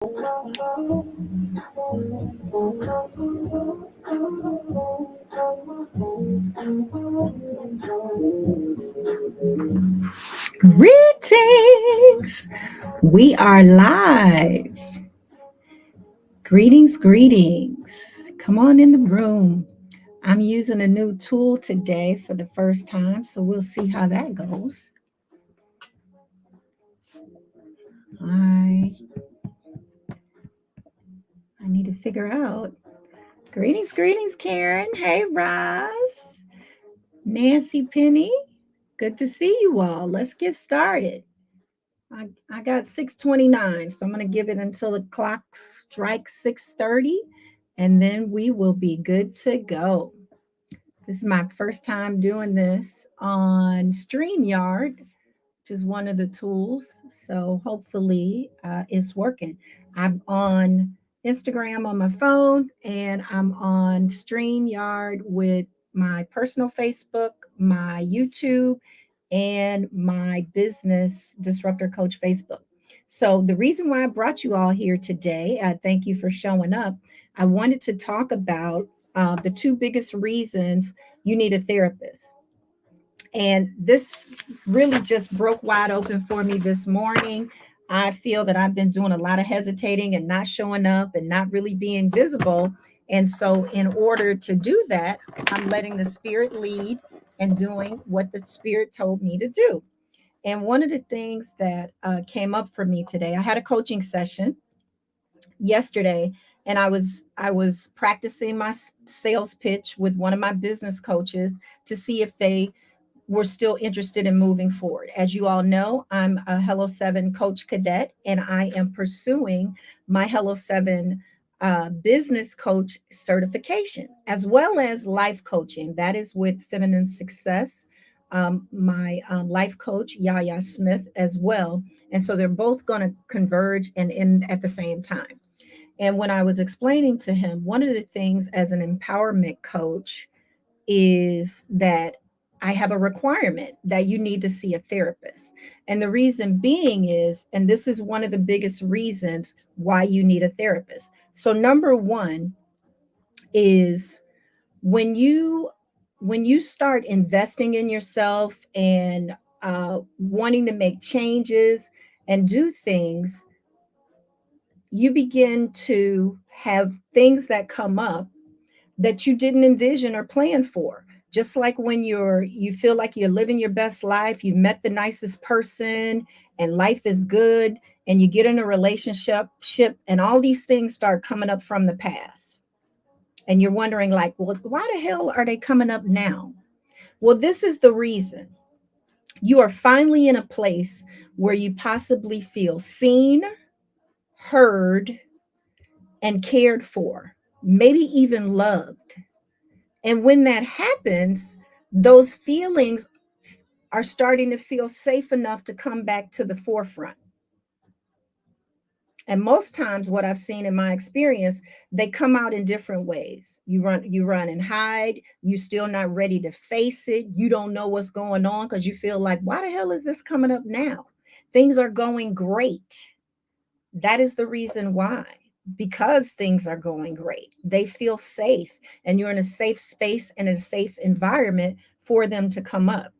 Greetings! We are live. Greetings, greetings. Come on in the room. I'm using a new tool today for the first time, so we'll see how that goes. I need to figure out. Greetings, greetings, Karen. Hey, Roz. Nancy Penny. Good to see you all. Let's get started. I got 6:29, so I'm going to give it until the clock strikes 6:30, and then we will be good to go. This is my first time doing this on StreamYard, which is one of the tools. So hopefully it's working. I'm on Instagram on my phone, and I'm on StreamYard with my personal Facebook, my YouTube, and my business Disruptor Coach Facebook. So, the reason why I brought you all here today, I thank you for showing up. I wanted to talk about the two biggest reasons you need a therapist. And this really just broke wide open for me this morning. I feel that I've been doing a lot of hesitating and not showing up and not really being visible. And so, in order to do that, I'm letting the spirit lead and doing what the spirit told me to do. And one of the things that came up for me today, I had a coaching session yesterday, and I was practicing my sales pitch with one of my business coaches to see if they were still interested in moving forward. As you all know, I'm a Hello 7 coach cadet, and I am pursuing my Hello 7 business coach certification, as well as life coaching. That is with Feminine Success, my life coach, Yaya Smith, as well. And so they're both going to converge and end at the same time. And when I was explaining to him, one of the things as an empowerment coach is that I have a requirement that you need to see a therapist. And the reason being is, and this is one of the biggest reasons why you need a therapist. So number one is when you start investing in yourself and wanting to make changes and do things, you begin to have things that come up that you didn't envision or plan for. Just like when you feel like you're living your best life, you met the nicest person and life is good, and you get in a relationship and all these things start coming up from the past. And you're wondering like, well, why the hell are they coming up now? Well, this is the reason. You are finally in a place where you possibly feel seen, heard, and cared for, maybe even loved. And when that happens, those feelings are starting to feel safe enough to come back to the forefront. And most times what I've seen in my experience, they come out in different ways. You run and hide, you still not ready to face it. You don't know what's going on because you feel like, why the hell is this coming up now? Things are going great. That is the reason why. Because things are going great. They feel safe, and you're in a safe space and a safe environment for them to come up.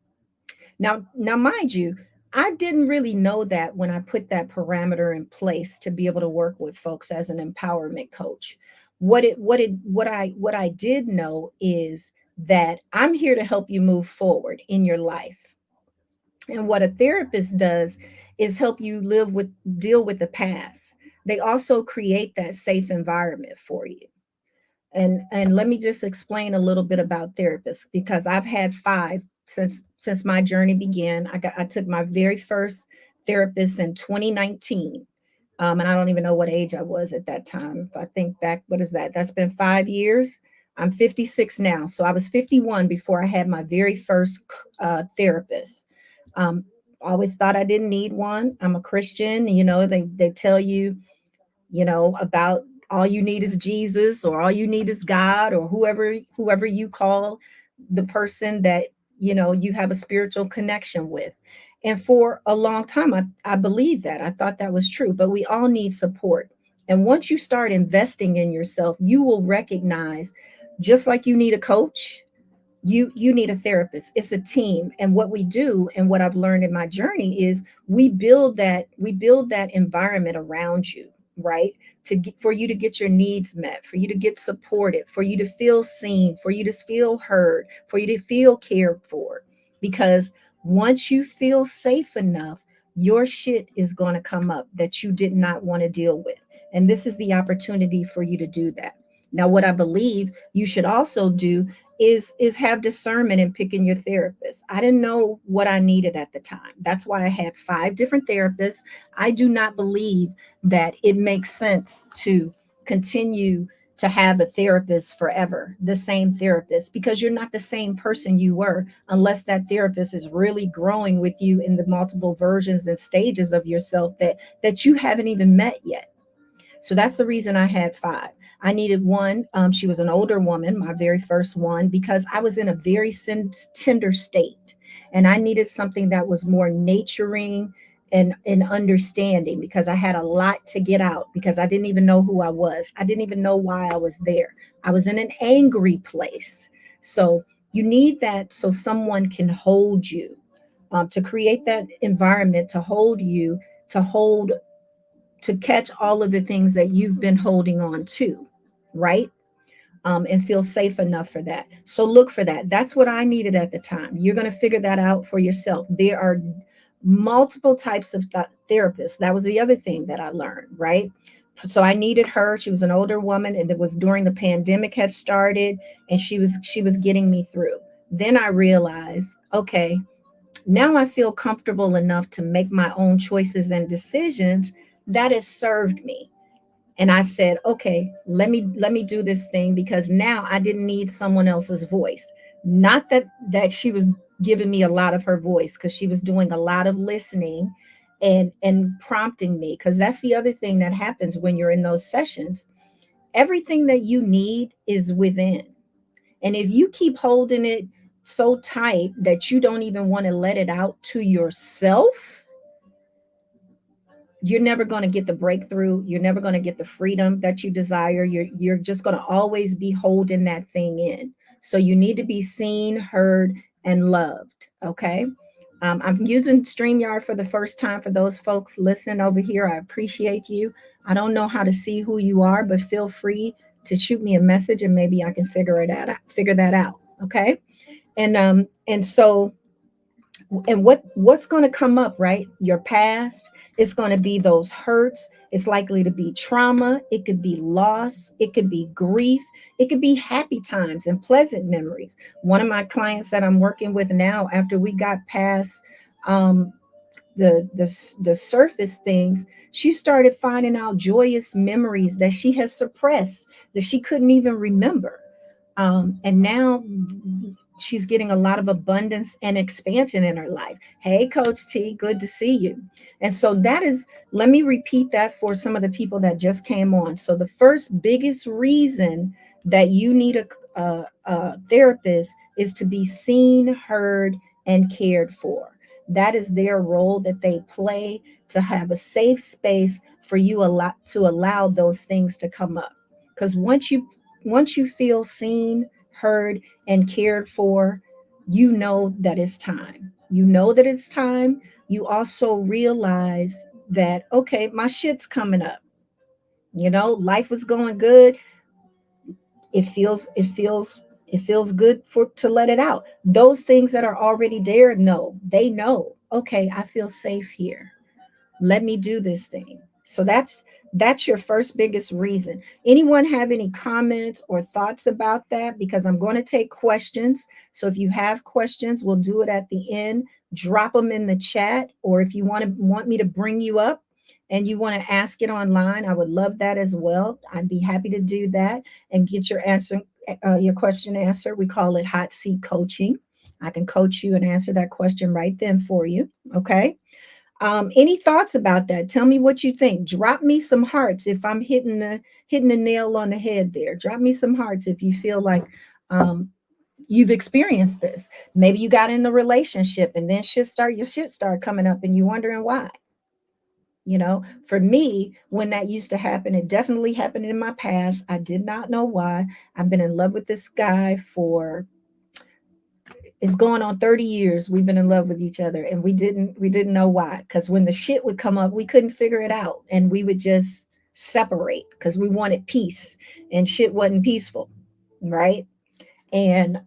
Now, mind you, I didn't really know that when I put that parameter in place to be able to work with folks as an empowerment coach. What I did know is that I'm here to help you move forward in your life. And what a therapist does is help you deal with the past. They also create that safe environment for you. And let me just explain a little bit about therapists, because I've had five since my journey began. I took my very first therapist in 2019. And I don't even know what age I was at that time. If I think back, what is that? That's been 5 years. I'm 56 now. So I was 51 before I had my very first therapist. Um, always thought I didn't need one. I'm a Christian. They tell you, about all you need is Jesus, or all you need is God, or whoever you call the person that you have a spiritual connection with. And for a long time, I believed that. I thought that was true, but we all need support. And once you start investing in yourself, you will recognize, just like you need a coach, you need a therapist. It's a team. And what we do, and what I've learned in my journey, is we build that environment around you, right? For you to get your needs met, for you to get supported, for you to feel seen, for you to feel heard, for you to feel cared for. Because once you feel safe enough, your shit is going to come up that you did not want to deal with. And this is the opportunity for you to do that. Now, what I believe you should also do is have discernment in picking your therapist. I didn't know what I needed at the time. That's why I had 5 different therapists. I do not believe that it makes sense to continue to have a therapist forever, the same therapist, because you're not the same person you were unless that therapist is really growing with you in the multiple versions and stages of yourself that you haven't even met yet. So that's the reason I had 5. I needed one. She was an older woman, my very first one, because I was in a very tender state. And I needed something that was more nurturing and understanding, because I had a lot to get out, because I didn't even know who I was. I didn't even know why I was there. I was in an angry place. So you need that so someone can hold you, to create that environment to hold you, to hold to catch all of the things that you've been holding on to, right? And feel safe enough for that. So look for that. That's what I needed at the time. You're going to figure that out for yourself. There are multiple types of therapists. That was the other thing that I learned, right? So I needed her. She was an older woman, and it was during the pandemic had started, and she was getting me through. Then I realized, okay, now I feel comfortable enough to make my own choices and decisions. That has served me. And I said, okay, let me do this thing, because now I didn't need someone else's voice. Not that she was giving me a lot of her voice, because she was doing a lot of listening and prompting me, because that's the other thing that happens when you're in those sessions. Everything that you need is within. And if you keep holding it so tight that you don't even want to let it out to yourself, you're never going to get the breakthrough. You're never going to get the freedom that you desire. You're just going to always be holding that thing in. So you need to be seen, heard, and loved. Okay. I'm using StreamYard for the first time for those folks listening over here. I appreciate you. I don't know how to see who you are, but feel free to shoot me a message and maybe I can figure that out. Okay. And so, and what's going to come up, right? Your past. It's going to be those hurts. It's likely to be trauma. It could be loss. It could be grief. It could be happy times and pleasant memories. One of my clients that I'm working with now, after we got past um, the surface things, she started finding out joyous memories that she has suppressed, that she couldn't even remember. And now she's getting a lot of abundance and expansion in her life. Hey, Coach T, good to see you. And so that is, let me repeat that for some of the people that just came on. So the first biggest reason that you need a therapist is to be seen, heard, and cared for. That is their role that they play, to have a safe space for you to allow those things to come up. Because once you feel seen, heard, and cared for, you know that it's time. You know that it's time. You also realize that, okay, my shit's coming up. Life was going good. It feels good to let it out. Those things that are already there, no, they know, okay, I feel safe here. Let me do this thing. So that's your first biggest reason. Anyone have any comments or thoughts about that? Because I'm going to take questions. So if you have questions, we'll do it at the end. Drop them in the chat, or if you want me to bring you up and you want to ask it online, I would love that as well. I'd be happy to do that and get your question answered. We call it hot seat coaching. I can coach you and answer that question right then for you. Okay. Any thoughts about that? Tell me what you think. Drop me some hearts if I'm hitting the nail on the head there. Drop me some hearts if you feel like you've experienced this. Maybe you got in the relationship and then your shit started coming up and you wondering why. For me, when that used to happen, it definitely happened in my past. I did not know why. I've been in love with this guy for, it's going on 30 years. We've been in love with each other, and we didn't know why. Because when the shit would come up, we couldn't figure it out, and we would just separate because we wanted peace, and shit wasn't peaceful, right? And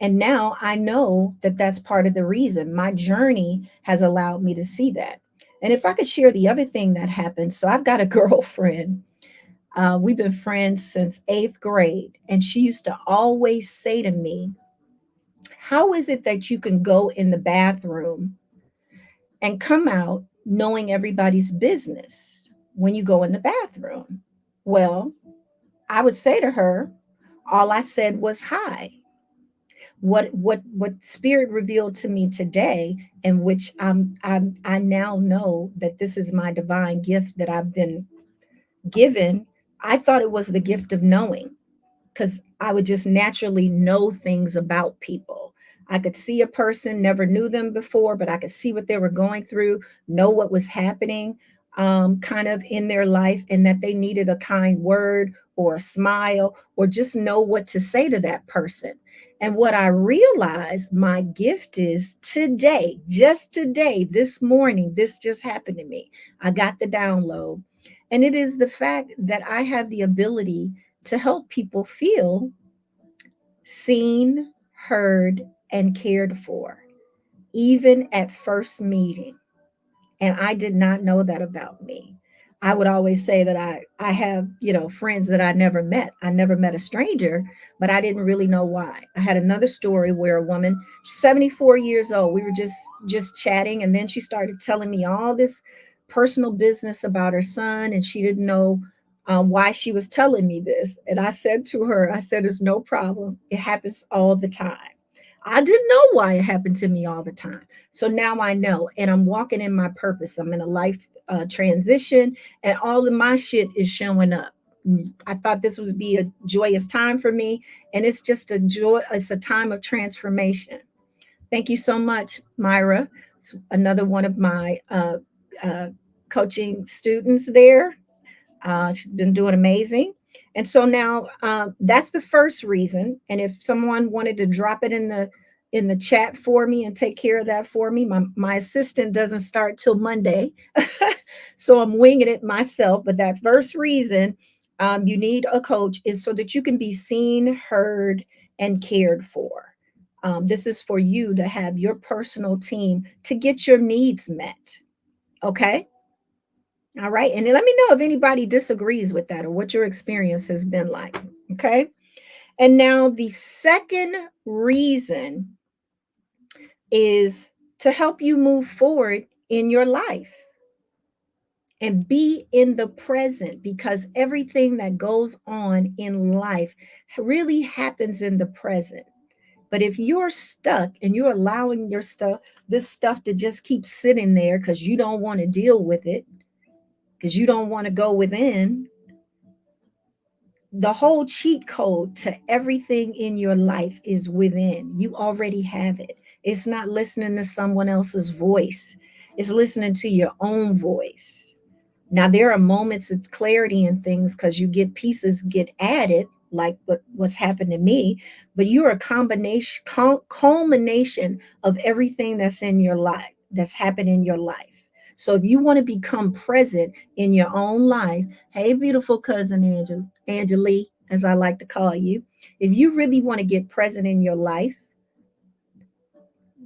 now I know that that's part of the reason. My journey has allowed me to see that. And if I could share the other thing that happened, so I've got a girlfriend. We've been friends since eighth grade, and she used to always say to me, how is it that you can go in the bathroom and come out knowing everybody's business when you go in the bathroom? Well, I would say to her, all I said was hi. What spirit revealed to me today, and which I now know that this is my divine gift that I've been given. I thought it was the gift of knowing, because I would just naturally know things about people. I could see a person, never knew them before, but I could see what they were going through, know what was happening, kind of in their life, and that they needed a kind word or a smile, or just know what to say to that person. And what I realized my gift is today, just today, this morning, this just happened to me. I got the download. And it is the fact that I have the ability to help people feel seen, heard, and cared for, even at first meeting. And I did not know that about me. I would always say that I have, friends that I never met. I never met a stranger, but I didn't really know why. I had another story where a woman, 74 years old, we were just chatting, and then she started telling me all this personal business about her son, and she didn't know why she was telling me this. And I said to her, I said, it's no problem. It happens all the time. I didn't know why it happened to me all the time. So now I know, and I'm walking in my purpose. I'm in a life transition, and all of my shit is showing up. I thought this would be a joyous time for me, and it's just a joy. It's a time of transformation. Thank you so much, Myra. It's another one of my uh, coaching students there. She's been doing amazing. And so now that's the first reason. And if someone wanted to drop it in the chat for me and take care of that for me, my assistant doesn't start till Monday. So I'm winging it myself. But that first reason you need a coach is so that you can be seen, heard, and cared for. This is for you to have your personal team to get your needs met. Okay. All right. And let me know if anybody disagrees with that or what your experience has been like. Okay. And now the second reason is to help you move forward in your life and be in the present, because everything that goes on in life really happens in the present. But if you're stuck and you're allowing this stuff to just keep sitting there because you don't want to deal with it, because you don't want to go within, the whole cheat code to everything in your life is within. You already have it. It's not listening to someone else's voice, it's listening to your own voice. Now, there are moments of clarity in things because you get pieces get added, like what's happened to me, but you're a culmination of everythine that's in your life, that's happened in your life. So if you want to become present in your own life, hey, beautiful cousin Angela, as I like to call you, if you really want to get present in your life,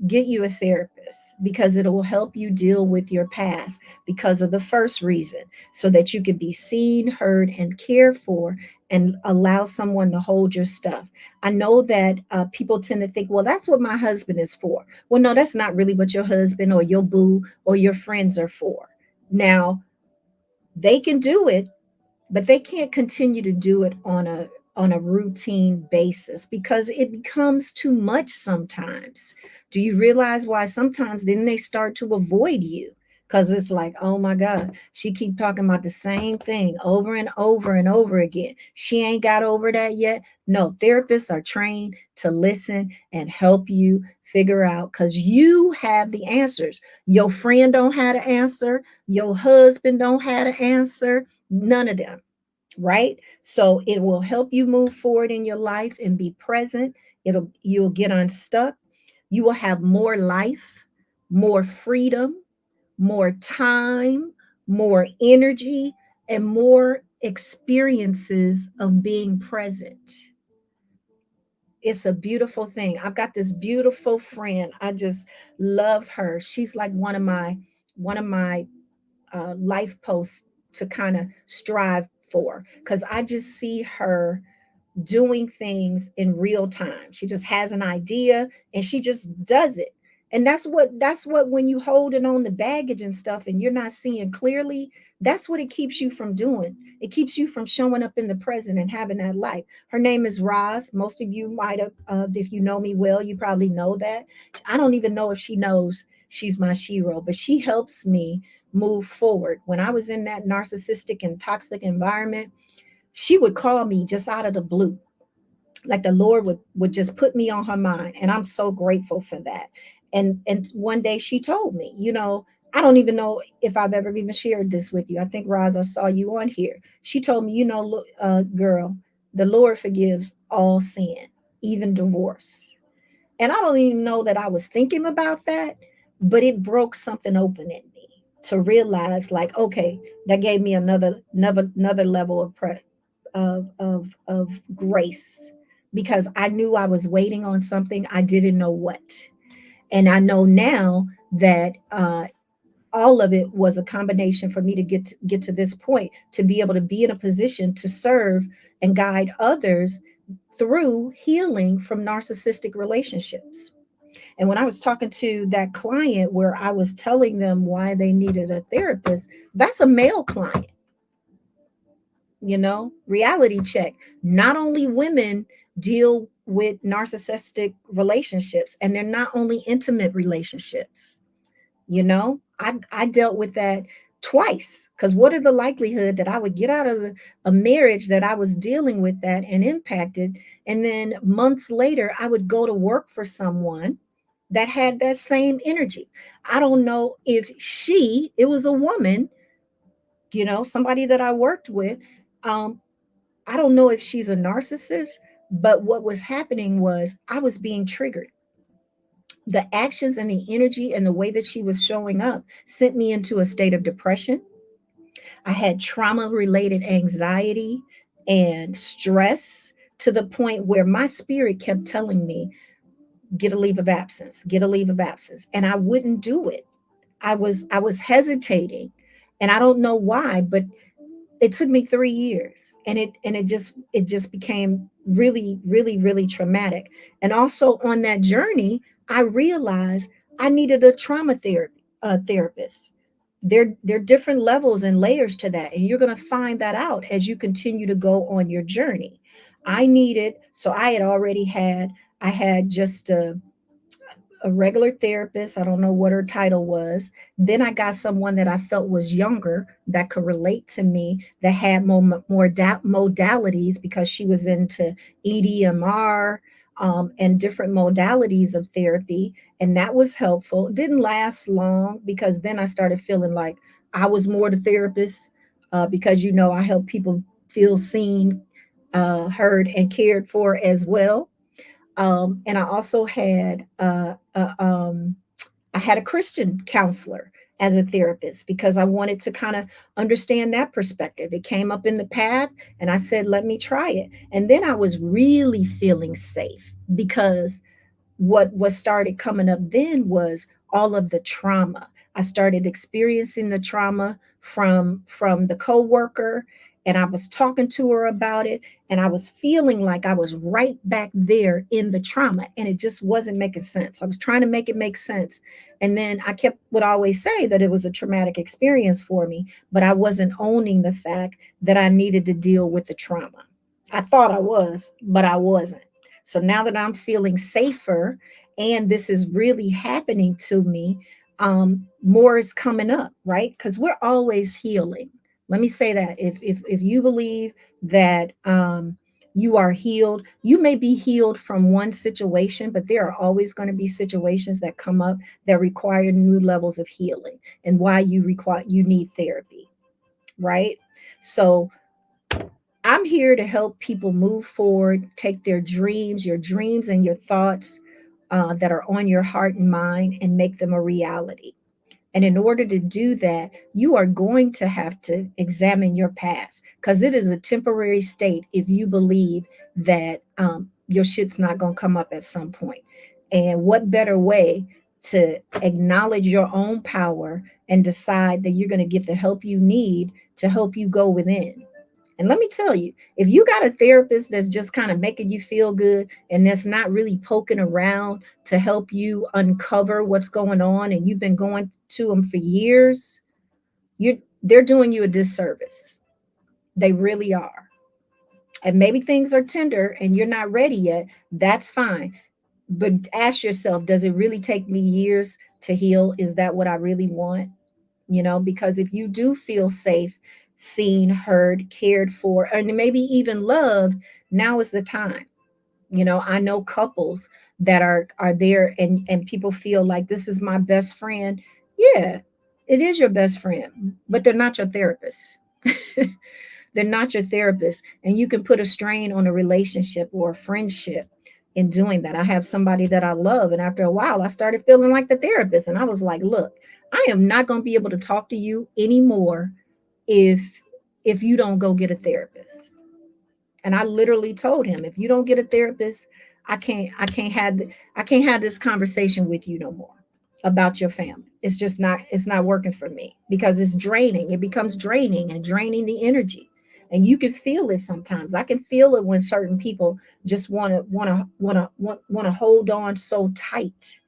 get you a therapist, because it will help you deal with your past because of the first reason, so that you can be seen, heard, and cared for, and allow someone to hold your stuff. I know that people tend to think, well, that's what my husband is for. Well, no, that's not really what your husband or your boo or your friends are for. Now, they can do it, but they can't continue to do it on a routine basis because it becomes too much sometimes. Do you realize why sometimes then they start to avoid you? because it's like, oh my God, she keep talking about the same thing over and over and over again. She ain't got over that yet. No, therapists are trained to listen and help you figure out, because you have the answers. Your friend don't have the answer. Your husband don't have the answer. None of them, right? So it will help you move forward in your life and be present. You'll get unstuck. You will have more life, more freedom, more time, more energy, and more experiences of being present. It's a beautiful thing. I've got this beautiful friend. I just love her. She's like one of my life posts to kind of strive for, because I just see her doing things in real time. She just has an idea and she just does it. And that's what when you holding on the baggage and stuff and you're not seeing clearly, that's what it keeps you from doing. It keeps you from showing up in the present and having that life. Her name is Roz. Most of you might have, if you know me well, you probably know that. I don't even know if she knows she's my shero, but she helps me move forward. When I was in that narcissistic and toxic environment, she would call me just out of the blue, like the Lord would just put me on her mind, and I'm so grateful for that. And one day she told me, I don't even know if I've ever even shared this with you. I think, Roz, I saw you on here. She told me, look, girl, the Lord forgives all sin, even divorce. And I don't even know that I was thinking about that, but it broke something open in me to realize, like, okay, that gave me another level of grace, because I knew I was waiting on something. I didn't know what. And I know now that all of it was a combination for me to get to this point, to be able to be in a position to serve and guide others through healing from narcissistic relationships. And when I was talking to that client where I was telling them why they needed a therapist, that's a male client. Reality check. Not only women deal with narcissistic relationships, and they're not only intimate relationships. I dealt with that twice, because what are the likelihood that I would get out of a marriage that I was dealing with that and impacted, and then months later I would go to work for someone that had that same energy. I don't know if it was a woman, somebody that I worked with. um I don't know if she's a narcissist, but what was happening was I was being triggered. The actions and the energy and the way that she was showing up sent me into a state of depression. I had trauma related anxiety and stress, to the point where my spirit kept telling me, get a leave of absence, get a leave of absence. And I wouldn't do it. I was hesitating. And I don't know why, but it took me 3 years, and it just became really, really, really traumatic. And also on that journey, I realized I needed a trauma therapist. There are different levels and layers to that, and you're going to find that out as you continue to go on your journey. So I had just a regular therapist. I don't know what her title was. Then I got someone that I felt was younger, that could relate to me, that had modalities, because she was into EDMR, and different modalities of therapy. And that was helpful. It didn't last long, because then I started feeling like I was more the therapist, because, I help people feel seen, heard, and cared for as well. And I had a Christian counselor as a therapist, because I wanted to kind of understand that perspective. It came up in the path, and I said, let me try it. And then I was really feeling safe, because what started coming up then was all of the trauma. I started experiencing the trauma from the coworker, and I was talking to her about it, and I was feeling like I was right back there in the trauma, and it just wasn't making sense. I was trying to make it make sense. And then would always say that it was a traumatic experience for me, but I wasn't owning the fact that I needed to deal with the trauma. I thought I was, but I wasn't. So now that I'm feeling safer and this is really happening to me, more is coming up, right? Because we're always healing. Let me say that if you believe that you are healed, you may be healed from one situation, but there are always going to be situations that come up that require new levels of healing, and why you need therapy, right? So I'm here to help people move forward, take your dreams and your thoughts that are on your heart and mind, and make them a reality. And in order to do that, you are going to have to examine your past, because it is a temporary state if you believe that your shit's not going to come up at some point. And what better way to acknowledge your own power and decide that you're going to get the help you need to help you go within? And let me tell you, if you got a therapist that's just kind of making you feel good and that's not really poking around to help you uncover what's going on, and you've been going to them for years, they're doing you a disservice. They really are. And maybe things are tender and you're not ready yet. That's fine. But ask yourself, does it really take me years to heal? Is that what I really want? Because if you do feel safe, seen, heard, cared for, and maybe even loved, now is the time. I know couples that are there, and people feel like, this is my best friend. Yeah, it is your best friend, but they're not your therapist. They're not your therapist, and you can put a strain on a relationship or a friendship in doing that. I have somebody that I love, and after a while I started feeling like the therapist, and I was like, look, I am not going to be able to talk to you anymore if you don't go get a therapist. And I literally told him, if you don't get a therapist, I can't have this conversation with you no more about your family. It's not working for me, because it's draining. It becomes draining and draining the energy. And you can feel it sometimes. I can feel it when certain people just want to hold on so tight,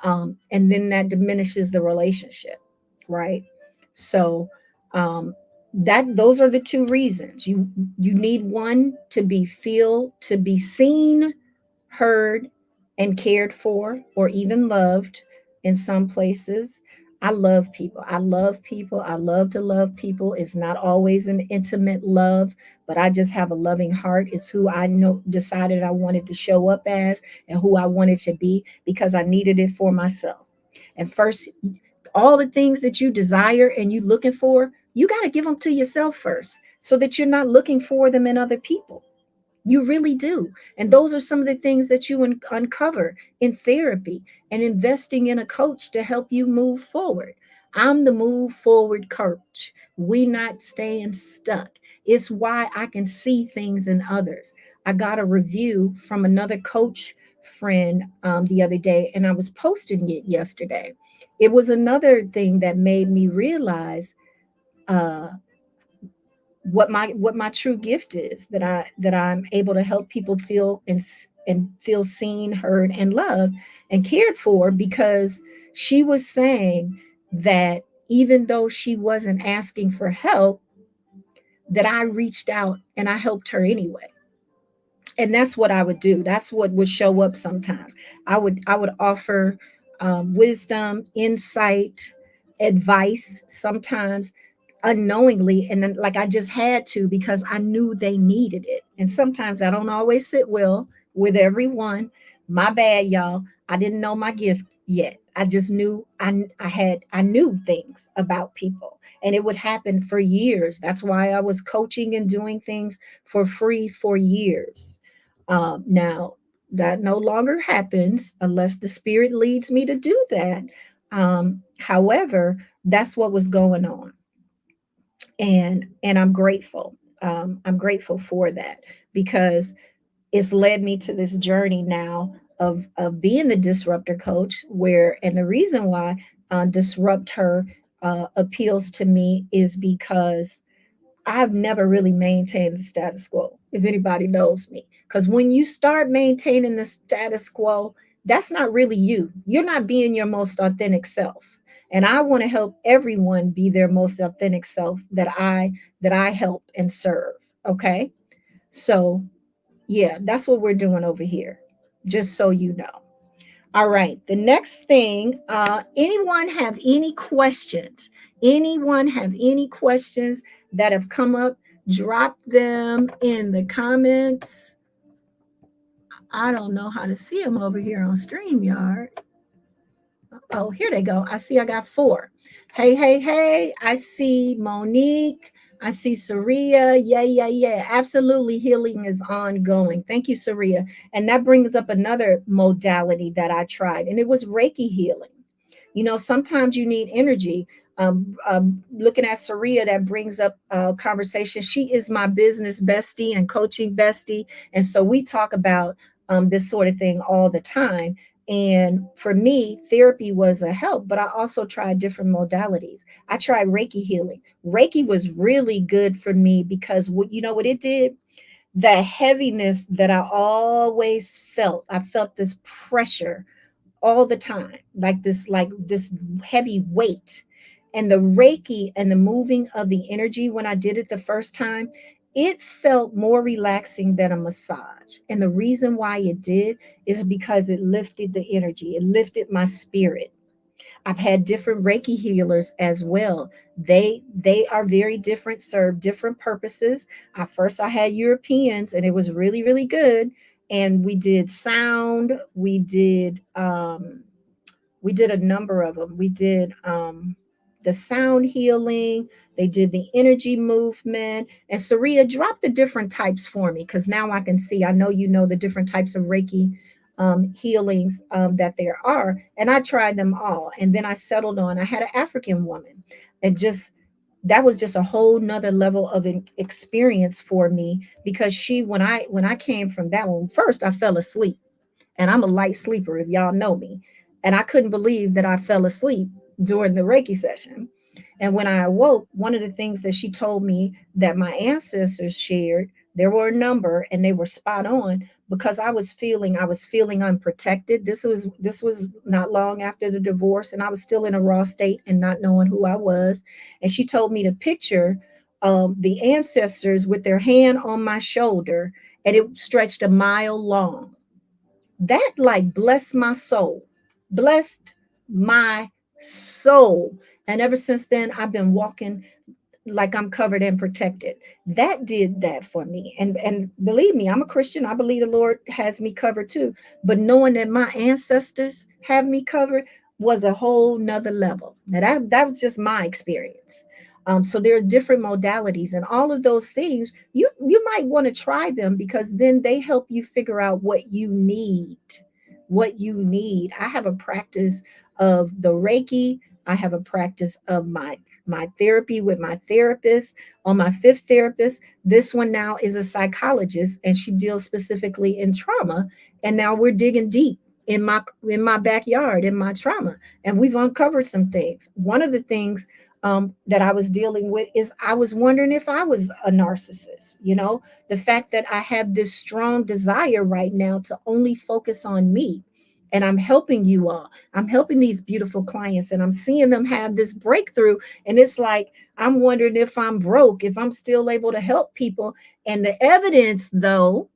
and then that diminishes the relationship, right? So that those are the two reasons. You need one, to be seen, heard, and cared for, or even loved in some places. I love people. I love people. I love to love people. It's not always an intimate love, but I just have a loving heart. It's who I know decided I wanted to show up as, and who I wanted to be, because I needed it for myself. And first, all the things that you desire and you looking for, you got to give them to yourself first, so that you're not looking for them in other people. You really do. And those are some of the things that you uncover in therapy and investing in a coach to help you move forward. I'm the move forward coach. We not staying stuck. It's why I can see things in others. I got a review from another coach friend the other day, and I was posting it yesterday. It was another thing that made me realize uh, what my true gift is, that I'm able to help people feel and feel seen, heard, and loved and cared for, because she was saying that even though she wasn't asking for help, that I reached out and I helped her anyway. And that's what I would do. That's what would show up sometimes. I would offer wisdom, insight, advice, sometimes unknowingly, and then, like, I just had to, because I knew they needed it. And sometimes I don't always sit well with everyone. My bad, y'all. I didn't know my gift yet. I just knew I knew things about people, and it would happen for years. That's why I was coaching and doing things for free for years. Now, that no longer happens unless the spirit leads me to do that. However, that's what was going on, and I'm grateful. I'm grateful for that, because it's led me to this journey now of being the disruptor coach. Where, and the reason why disrupt her appeals to me is because I've never really maintained the status quo, if anybody knows me. Because when you start maintaining the status quo, that's not really you. You're not being your most authentic self. And I want to help everyone be their most authentic self that I help and serve. Okay. So yeah, that's what we're doing over here. Just so you know. All right. The next thing, anyone have any questions? Anyone have any questions that have come up? Drop them in the comments. I don't know how to see them over here on StreamYard. Oh, here they go. I see I got four. Hey, hey, hey. I see Monique. I see Saria. Yeah, yeah, yeah. Absolutely. Healing is ongoing. Thank you, Saria. And that brings up another modality that I tried, and it was Reiki healing. You know, sometimes you need energy. Looking at Saria, that brings up conversation. She is my business bestie and coaching bestie. And so we talk about this sort of thing all the time. And for me, therapy was a help, but I also tried different modalities. I tried Reiki healing. Reiki was really good for me because what you know what it did? The heaviness that I always felt. I felt this pressure all the time, like this heavy weight. And the Reiki and the moving of the energy when I did it the first time, it felt more relaxing than a massage. And the reason why it did is because it lifted the energy, it lifted my spirit. I've had different Reiki healers as well. They are very different, serve different purposes. At first I had Europeans and it was really, really good. And we did sound, we did a number of them. We did the sound healing, they did the energy movement. And Saria, drop the different types for me because now I can see. I know you know the different types of Reiki healings that there are. And I tried them all. And then I settled on, I had an African woman. And just that was just a whole nother level of an experience for me because she when I came from that one, first I fell asleep, and I'm a light sleeper if y'all know me. And I couldn't believe that I fell asleep during the Reiki session. And when I awoke, one of the things that she told me that my ancestors shared, there were a number and they were spot on because I was feeling unprotected. This was not long after the divorce and I was still in a raw state and not knowing who I was. And she told me to picture the ancestors with their hand on my shoulder and it stretched a mile long. That like blessed my soul, blessed my soul. And ever since then I've been walking like I'm covered and protected. That did that for me. And believe me, I'm a Christian. I believe the Lord has me covered too. But knowing that my ancestors have me covered was a whole nother level. Now that was just my experience. So there are different modalities and all of those things you might want to try them because then they help you figure out what you need. What you need. I have a practice of the Reiki. I have a practice of my therapy with my therapist. On my fifth therapist, this one now is a psychologist and she deals specifically in trauma. And now we're digging deep in my backyard in my trauma, and we've uncovered some things. One of the things that I was dealing with is I was wondering if I was a narcissist. You know, the fact that I have this strong desire right now to only focus on me. And I'm helping you all. I'm helping these beautiful clients and I'm seeing them have this breakthrough. And it's like, I'm wondering if I'm broke, if I'm still able to help people. And the evidence, though,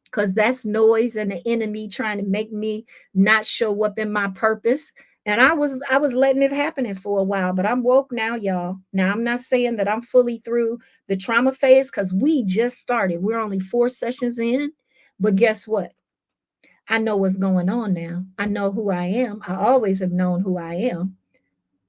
because that's noise and the enemy trying to make me not show up in my purpose. And I was letting it happen for a while, but I'm woke now, y'all. Now I'm not saying that I'm fully through the trauma phase because we just started. We're only 4 sessions in, but guess what? I know what's going on now. I know who I am. I always have known who I am,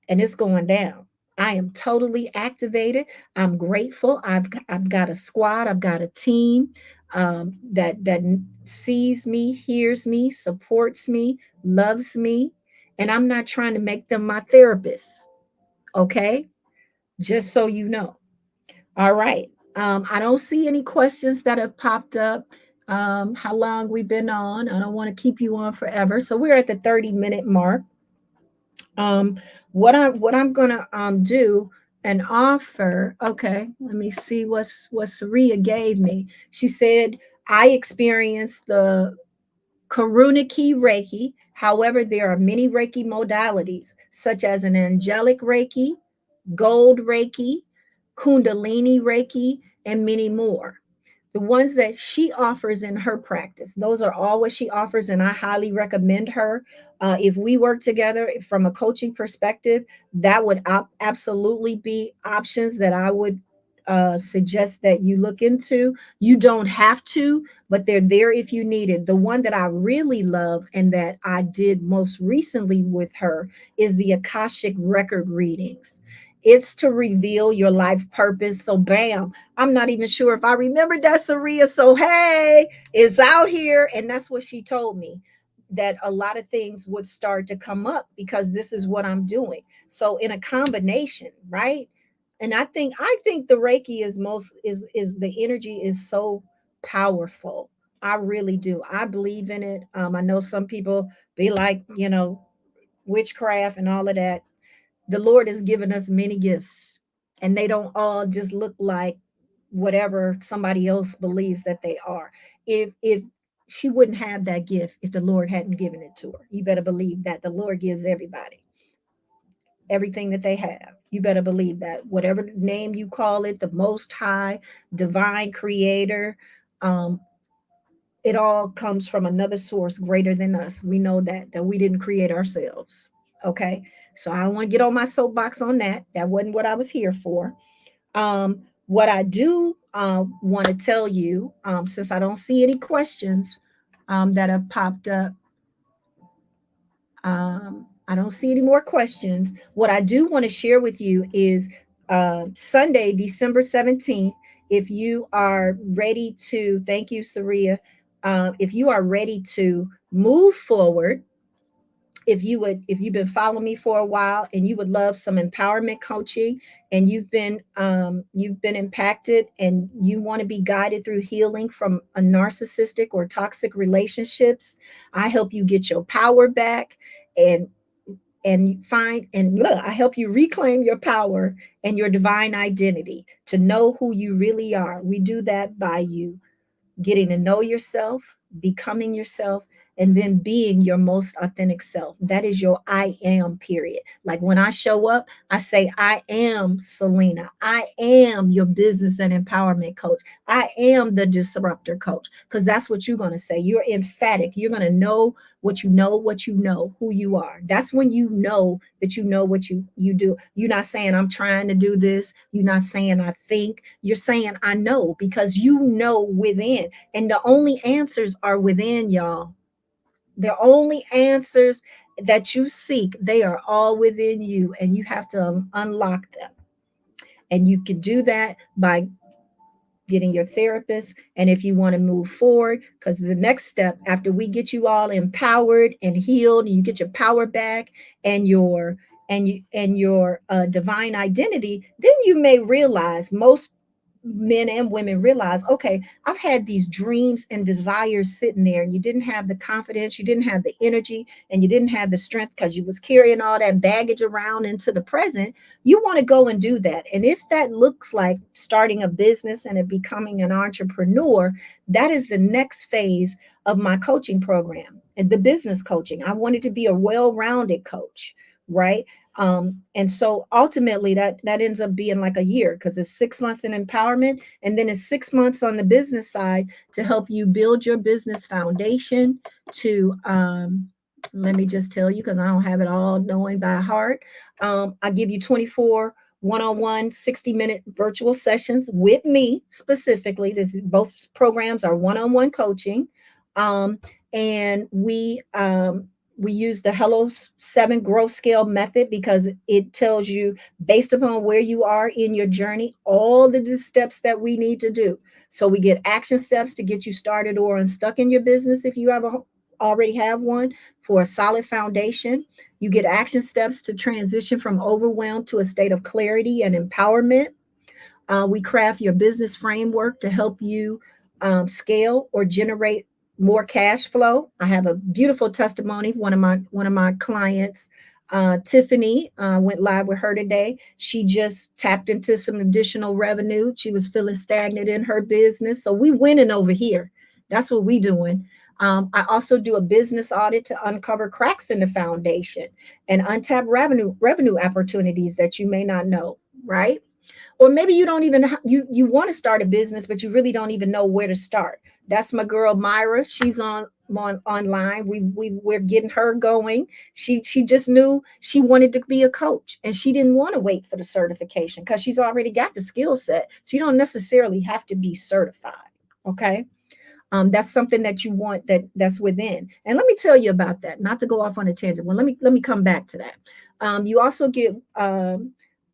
and it's going down. I am totally activated. I'm grateful. I've got a squad. I've got a team that sees me, hears me, supports me, loves me, and I'm not trying to make them my therapists. Okay, just so you know. All right. I don't see any questions that have popped up. How long we've been on? I don't want to keep you on forever. So we're at the 30-minute mark. Um, what I'm gonna do an offer. Okay, let me see what Saria gave me. She said I experienced the Karuniki Reiki. However, there are many Reiki modalities, such as an angelic Reiki, gold Reiki, Kundalini Reiki, and many more. the ones that she offers in her practice. Those are all what she offers, and I highly recommend her. If we work together from a coaching perspective, that would absolutely be options that I would suggest that you look into. You don't have to, but they're there if you need it. The one that I really love and that I did most recently with her is the Akashic record readings. It's to reveal your life purpose. So, bam, I'm not even sure if I remember that, Saria. So, hey, it's out here. And that's what she told me, that a lot of things would start to come up because this is what I'm doing. So, in a combination, right? And I think the Reiki is is the energy is so powerful. I really do. I believe in it. I know some people be like, witchcraft and all of that. The Lord has given us many gifts, and they don't all just look like whatever somebody else believes that they are. If she wouldn't have that gift if the Lord hadn't given it to her. You better believe that the Lord gives everybody everything that they have. You better believe that. Whatever name you call it, the most high, divine creator, um, it all comes from another source greater than us. We know that we didn't create ourselves. Okay. So I don't want to get on my soapbox on that. That wasn't what I was here for. What I do want to tell you, since I don't see any questions that have popped up, I don't see any more questions. What I do want to share with you is Sunday, December 17th. If you are ready to, thank you, Saria. If you are ready to move forward, if you've been following me for a while and you would love some empowerment coaching, and you've been impacted and you want to be guided through healing from a narcissistic or toxic relationships, I help you get your power back, and find and look, I help you reclaim your power and your divine identity to know who you really are. We do that by you getting to know yourself, becoming yourself, and then being your most authentic self. That is your I am period. Like when I show up, I say, I am Selena. I am your business and empowerment coach. I am the disruptor coach. Because that's what you're going to say. You're emphatic. You're going to know what you know, who you are. That's when you know that you know what you do. You're not saying I'm trying to do this. You're not saying I think. You're saying I know, because you know within. And the only answers are within, y'all. The only answers that you seek, they are all within you, and you have to unlock them. And you can do that by getting your therapist. And if you want to move forward, because the next step after we get you all empowered and healed, and you get your power back and your divine identity, then you may realize, most men and women realize, okay, I've had these dreams and desires sitting there, and you didn't have the confidence, you didn't have the energy, and you didn't have the strength because you was carrying all that baggage around into the present. You want to go and do that. And if that looks like starting a business and becoming an entrepreneur, that is the next phase of my coaching program, and the business coaching. I wanted to be a well-rounded coach, right? And so ultimately that ends up being like a year, because it's 6 months in empowerment, and then it's 6 months on the business side to help you build your business foundation to let me just tell you, because I don't have it all knowing by heart. I give you 24 one-on-one 60-minute virtual sessions with me specifically. Both programs are one-on-one coaching. um, and we use the Hello 7 growth scale method, because it tells you, based upon where you are in your journey, all the steps that we need to do. So we get action steps to get you started or unstuck in your business if you already have one, for a solid foundation. You get action steps to transition from overwhelm to a state of clarity and empowerment. We craft your business framework to help you scale or generate more cash flow. I have a beautiful testimony. One of my clients, Tiffany, went live with her today. She just tapped into some additional revenue. She was feeling stagnant in her business, so we winning over here. That's what we doing. I also do a business audit to uncover cracks in the foundation and untapped revenue opportunities that you may not know. Right. Or maybe you don't even you want to start a business, but you really don't even know where to start. That's my girl Myra. She's on online. We're getting her going. She just knew she wanted to be a coach, and she didn't want to wait for the certification because she's already got the skill set. So you don't necessarily have to be certified. Okay. That's something that you want, that's within. And let me tell you about that, not to go off on a tangent. Well, let me come back to that. You also get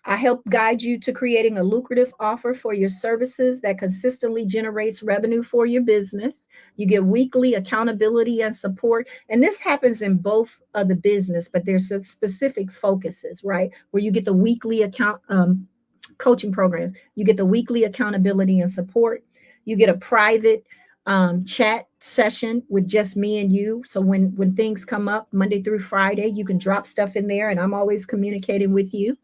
I help guide you to creating a lucrative offer for your services that consistently generates revenue for your business. You get weekly accountability and support, and this happens in both of the business, but there's some specific focuses, right? Where you get the weekly account coaching programs, you get the weekly accountability and support. You get a private chat session with just me and you. So when things come up Monday through Friday, you can drop stuff in there, and I'm always communicating with you.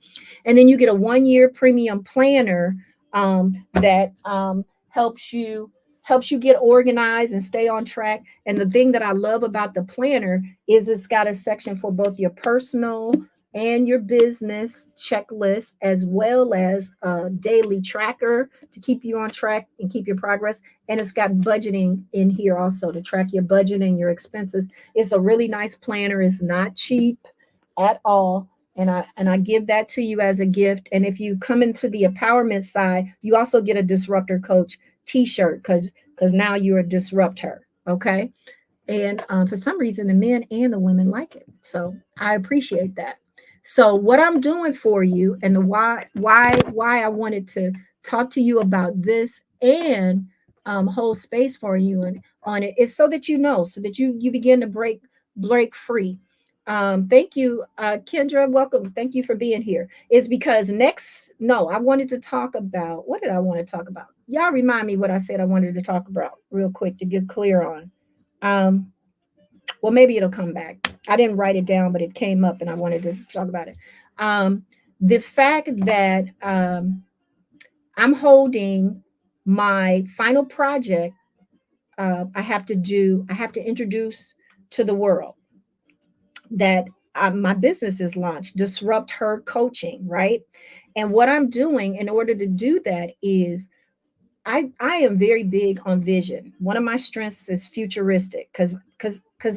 And then you get a 1 year premium planner that helps you get organized and stay on track. And the thing that I love about the planner is it's got a section for both your personal and your business checklist, as well as a daily tracker to keep you on track and keep your progress. And it's got budgeting in here also to track your budget and your expenses. It's a really nice planner. It's not cheap at all. And I give that to you as a gift. And if you come into the empowerment side, you also get a disruptor coach t-shirt, because now you're a disruptor. Okay. And for some reason the men and the women like it, so I appreciate that. So what I'm doing for you, and the why I wanted to talk to you about this, and hold space for you and on it, is so that you know, so that you begin to break free. Thank you, Kendra, welcome, thank you for being here. Is because next, no, I wanted to talk about, what did I want to talk about? Y'all remind me what I said I wanted to talk about real quick to get clear on. um well, maybe it'll come back. I didn't write it down, but it came up and I wanted to talk about it. Um, the fact that I'm holding my final project, I have to introduce to the world that my business is launched, Disrupt Her Coaching, right? And what I'm doing in order to do that is I am very big on vision. One of my strengths is futuristic, because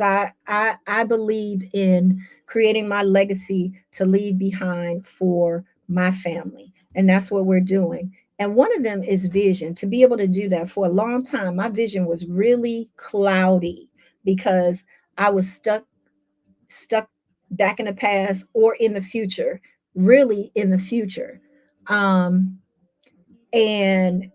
I believe in creating my legacy to leave behind for my family, and that's what we're doing. And one of them is vision. To be able to do that, for a long time, my vision was really cloudy because I was stuck back in the past or in the future, really in the future. Um, and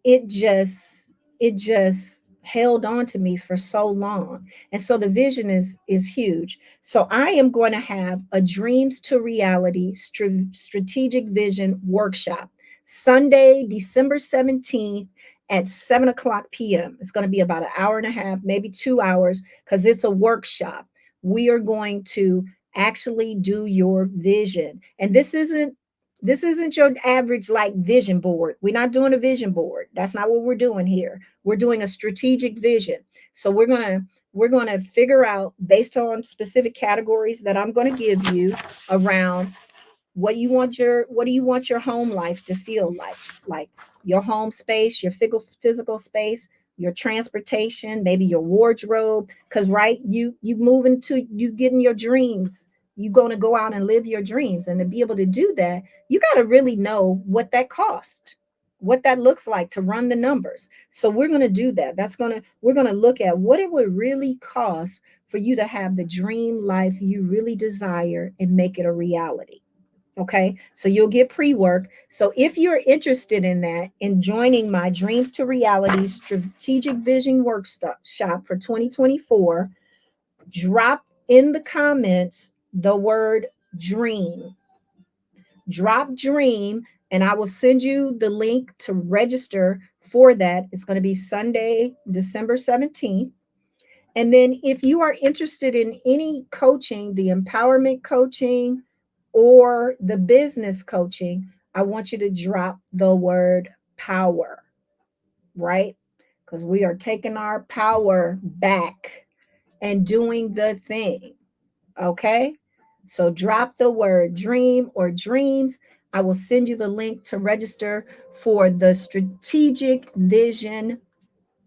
it just held on to me for so long. And so the vision is huge. So I am going to have a dreams to reality strategic vision workshop Sunday, December 17th at 7 o'clock p.m. It's going to be about an hour and a half, maybe 2 hours, because it's a workshop. We are going to actually do your vision. And this isn't your average like vision board. We're not doing a vision board. That's not what we're doing here. We're doing a strategic vision. So we're going to figure out, based on specific categories that I'm going to give you, around what do you want your home life to feel like your home space, your physical space, your transportation, maybe your wardrobe. Because right, you moving to, you getting your dreams, you going to go out and live your dreams. And to be able to do that, you got to really know what that cost, what that looks like, to run the numbers. So we're going to do that. We're going to look at what it would really cost for you to have the dream life you really desire and make it a reality. Okay, so you'll get pre-work. So if you're interested in that, in joining my Dreams to Reality Strategic Vision Workshop for 2024, drop in the comments the word dream. Drop dream, and I will send you the link to register for that. It's going to be Sunday, December 17th. And then if you are interested in any coaching, the empowerment coaching or the business coaching, I want you to drop the word power, right? Because we are taking our power back and doing the thing. Okay. So drop the word dream or dreams. I will send you the link to register for the Strategic Vision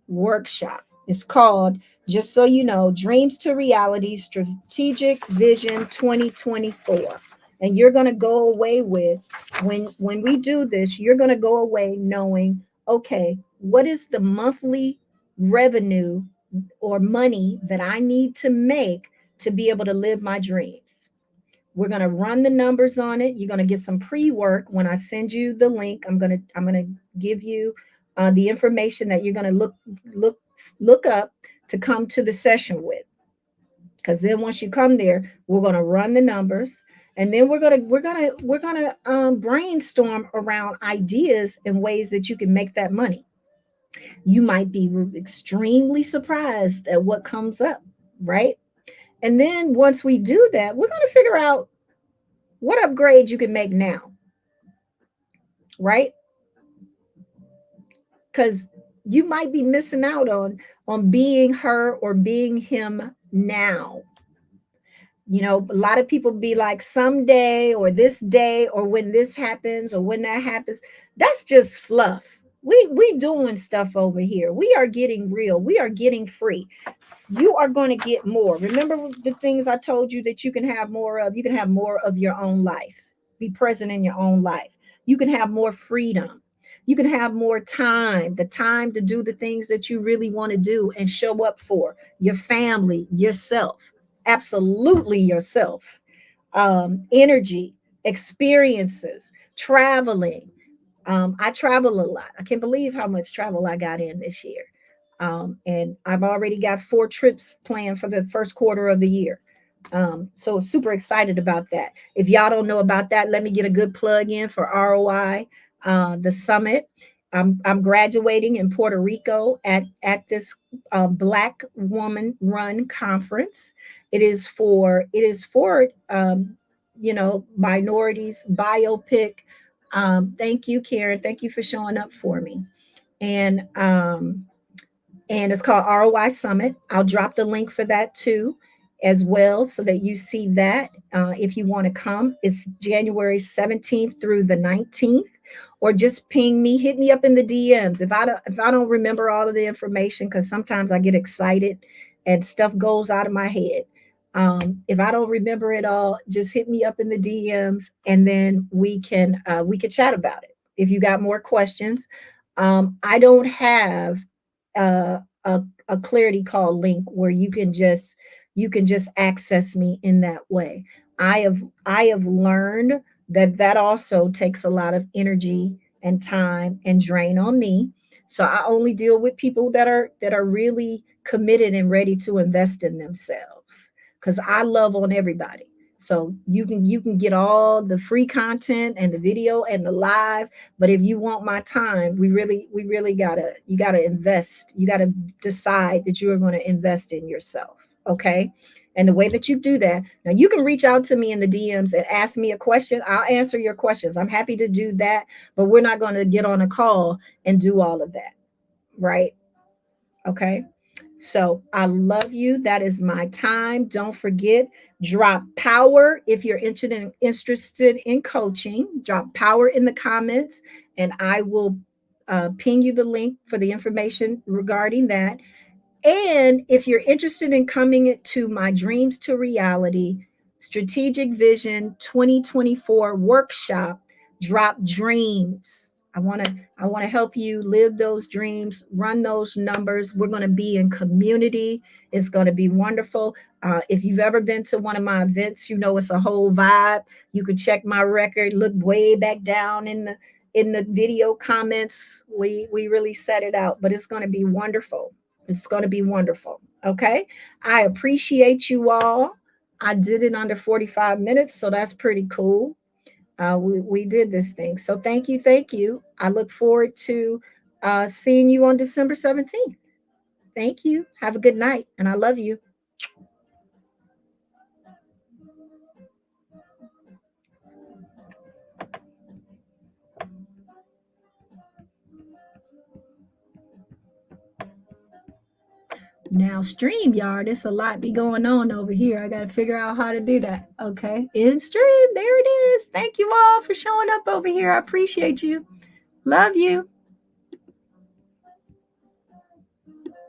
Workshop. It's called, just so you know, Dreams to Reality Strategic Vision 2024. And you're going to go away with, when we do this, you're going to go away knowing, okay, what is the monthly revenue or money that I need to make to be able to live my dreams? We're going to run the numbers on it. You're going to get some pre-work when I send you the link. I'm going to give you the information that you're going to look look up to come to the session with. Because then once you come there, we're going to run the numbers, and then we're gonna brainstorm around ideas and ways that you can make that money. You might be extremely surprised at what comes up, right? And then once we do that, we're going to figure out what upgrades you can make now, right? Because you might be missing out on being her or being him now. You know, a lot of people be like, someday or this day or when this happens or when that happens. That's just fluff. We doing stuff over here. We are getting real. We are getting free. You are going to get more. Remember the things I told you that you can have more of? You can have more of your own life. Be present in your own life. You can have more freedom. You can have more time, the time to do the things that you really want to do and show up for your family, yourself, absolutely yourself, energy, experiences, traveling. I travel a lot. I can't believe how much travel I got in this year. And I've already got 4 trips planned for the first quarter of the year. So super excited about that. If y'all don't know about that, let me get a good plug in for ROI, the summit. I'm graduating in Puerto Rico at this Black Woman Run conference. It is for minorities, biopic. Thank you, Karen. Thank you for showing up for me. And it's called ROI Summit. I'll drop the link for that too, as well, so that you see that if you want to come. It's January 17th through the 19th, or just ping me, hit me up in the DMs if I don't remember all of the information, because sometimes I get excited and stuff goes out of my head. If I don't remember it all, just hit me up in the DMs, and then we can chat about it. If you got more questions, I don't have a clarity call link where you can just access me in that way. I have learned that that also takes a lot of energy and time and drain on me. So I only deal with people that are really committed and ready to invest in themselves, because I love on everybody. So you can get all the free content and the video and the live, but if you want my time, we really gotta invest. You gotta decide that you are going to invest in yourself. Okay. And the way that you do that, now you can reach out to me in the DMs and ask me a question. I'll answer your questions. I'm happy to do that, but we're not going to get on a call and do all of that. Right. Okay. So I love you. That is my time. Don't forget, drop power if you're interested in coaching. Drop power in the comments, and I will ping you the link for the information regarding that. And if you're interested in coming to my Dreams to Reality Strategic Vision 2024 workshop, drop dreams. I want to help you live those dreams, run those numbers. We're going to be in community. It's going to be wonderful. If you've ever been to one of my events, you know it's a whole vibe. You can check my record, look way back down in the video comments. We really set it out, but it's going to be wonderful. It's going to be wonderful. Okay. I appreciate you all. I did it under 45 minutes, so that's pretty cool. We did this thing. So thank you. Thank you. I look forward to seeing you on December 17th. Thank you. Have a good night. And I love you. Now, StreamYard, it's a lot be going on over here. I got to figure out how to do that. Okay. In stream, there it is. Thank you all for showing up over here. I appreciate you. Love you.